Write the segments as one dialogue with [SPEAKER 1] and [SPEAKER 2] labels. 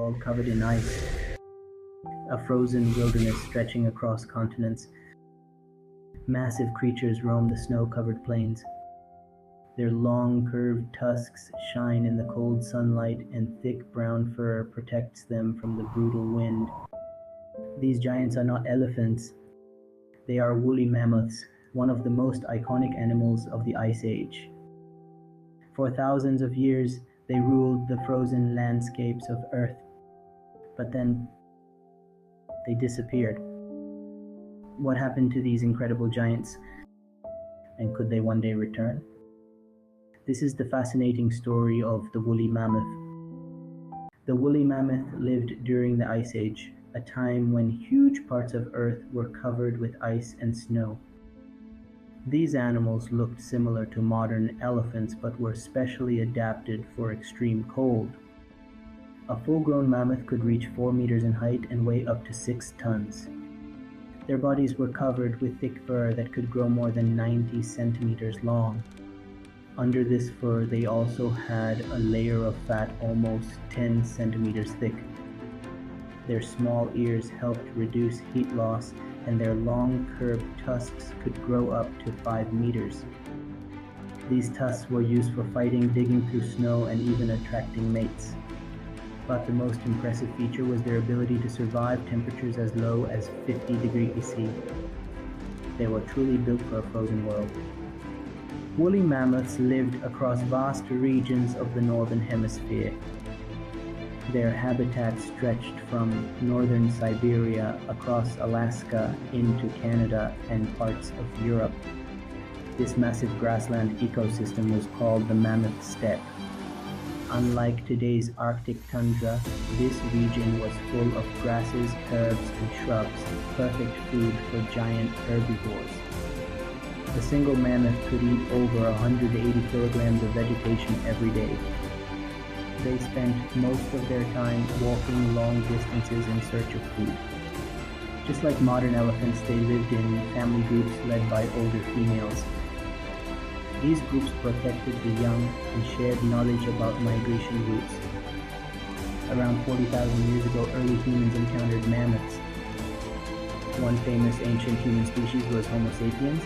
[SPEAKER 1] all covered in ice, a frozen wilderness stretching across continents. Massive creatures roam the snow-covered plains. Their long, curved tusks shine in the cold sunlight, and thick brown fur protects them from the brutal wind. These giants are not elephants. They are woolly mammoths, one of the most iconic animals of the Ice Age. For thousands of years, they ruled the frozen landscapes of Earth. But then, they disappeared. What happened to these incredible giants? And could they one day return? This is the fascinating story of the woolly mammoth. The woolly mammoth lived during the Ice Age, a time when huge parts of Earth were covered with ice and snow. These animals looked similar to modern elephants but were specially adapted for extreme cold. A full-grown mammoth could reach 4 meters in height and weigh up to 6 tons. Their bodies were covered with thick fur that could grow more than 90 centimeters long. Under this fur, they also had a layer of fat almost 10 centimeters thick. Their small ears helped reduce heat loss, and their long, curved tusks could grow up to 5 meters. These tusks were used for fighting, digging through snow, and even attracting mates. But the most impressive feature was their ability to survive temperatures as low as 50 degrees C. They were truly built for a frozen world. Woolly mammoths lived across vast regions of the northern hemisphere. Their habitat stretched from northern Siberia across Alaska into Canada and parts of Europe. This massive grassland ecosystem was called the Mammoth Steppe. Unlike today's Arctic tundra, this region was full of grasses, herbs, and shrubs, perfect food for giant herbivores. A single mammoth could eat over 180 kilograms of vegetation every day. They spent most of their time walking long distances in search of food. Just like modern elephants, they lived in family groups led by older females. These groups protected the young and shared knowledge about migration routes. Around 40,000 years ago, early humans encountered mammoths. One famous ancient human species was Homo sapiens.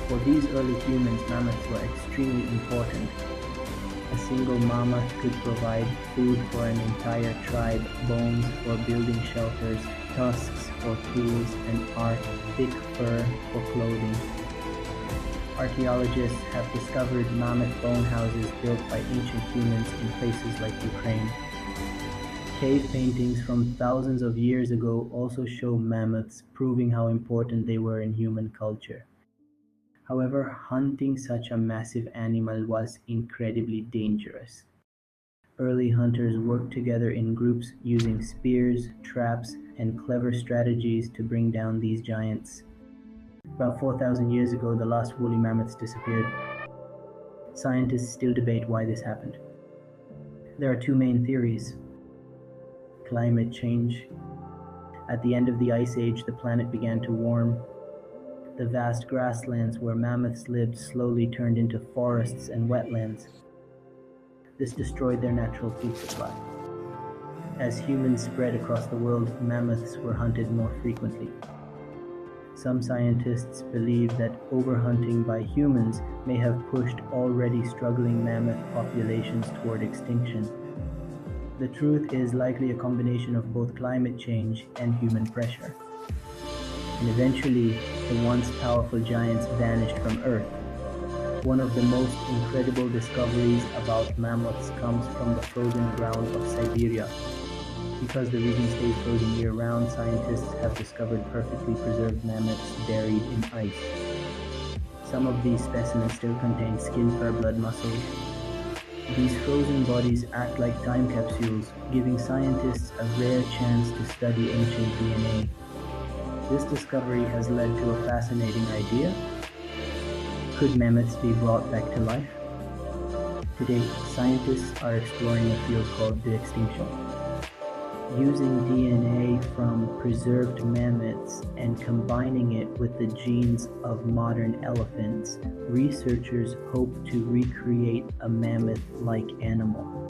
[SPEAKER 1] For these early humans, mammoths were extremely important. A single mammoth could provide food for an entire tribe, bones for building shelters, tusks for tools, and thick fur for clothing. Archaeologists have discovered mammoth bone houses built by ancient humans in places like Ukraine. Cave paintings from thousands of years ago also show mammoths, proving how important they were in human culture. However, hunting such a massive animal was incredibly dangerous. Early hunters worked together in groups using spears, traps, and clever strategies to bring down these giants. About 4,000 years ago, the last woolly mammoths disappeared. Scientists still debate why this happened. There are two main theories. Climate change. At the end of the Ice Age, the planet began to warm. The vast grasslands where mammoths lived slowly turned into forests and wetlands. This destroyed their natural food supply. As humans spread across the world, mammoths were hunted more frequently. Some scientists believe that overhunting by humans may have pushed already struggling mammoth populations toward extinction. The truth is likely a combination of both climate change and human pressure. And eventually, the once powerful giants vanished from Earth. One of the most incredible discoveries about mammoths comes from the frozen ground of Siberia. Because the region stays frozen year-round, scientists have discovered perfectly preserved mammoths buried in ice. Some of these specimens still contain skin, fur, blood, muscles. These frozen bodies act like time capsules, giving scientists a rare chance to study ancient DNA. This discovery has led to a fascinating idea. Could mammoths be brought back to life? Today, scientists are exploring a field called the extinction. Using DNA from preserved mammoths and combining it with the genes of modern elephants, researchers hope to recreate a mammoth-like animal.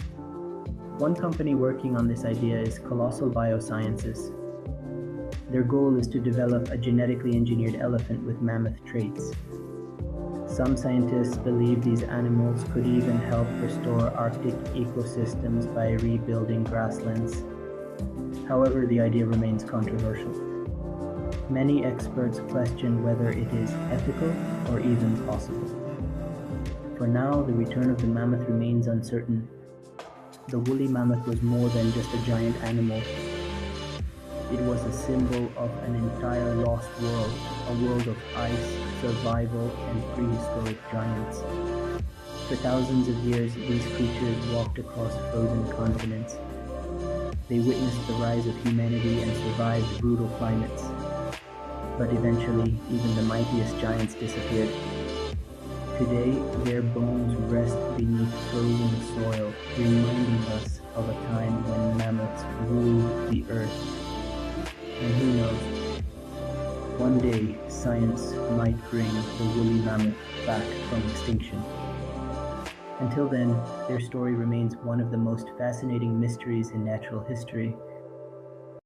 [SPEAKER 1] One company working on this idea is Colossal Biosciences. Their goal is to develop a genetically engineered elephant with mammoth traits. Some scientists believe these animals could even help restore Arctic ecosystems by rebuilding grasslands. However, the idea remains controversial. Many experts question whether it is ethical or even possible. For now, the return of the mammoth remains uncertain. The woolly mammoth was more than just a giant animal. It was a symbol of an entire lost world, a world of ice, survival, and prehistoric giants. For thousands of years, these creatures walked across frozen continents. They witnessed the rise of humanity and survived brutal climates. But eventually, even the mightiest giants disappeared. Today, their bones rest beneath frozen soil, reminding us of a time when mammoths ruled the earth. And who knows, one day science might bring the woolly mammoth back from extinction. Until then, their story remains one of the most fascinating mysteries in natural history.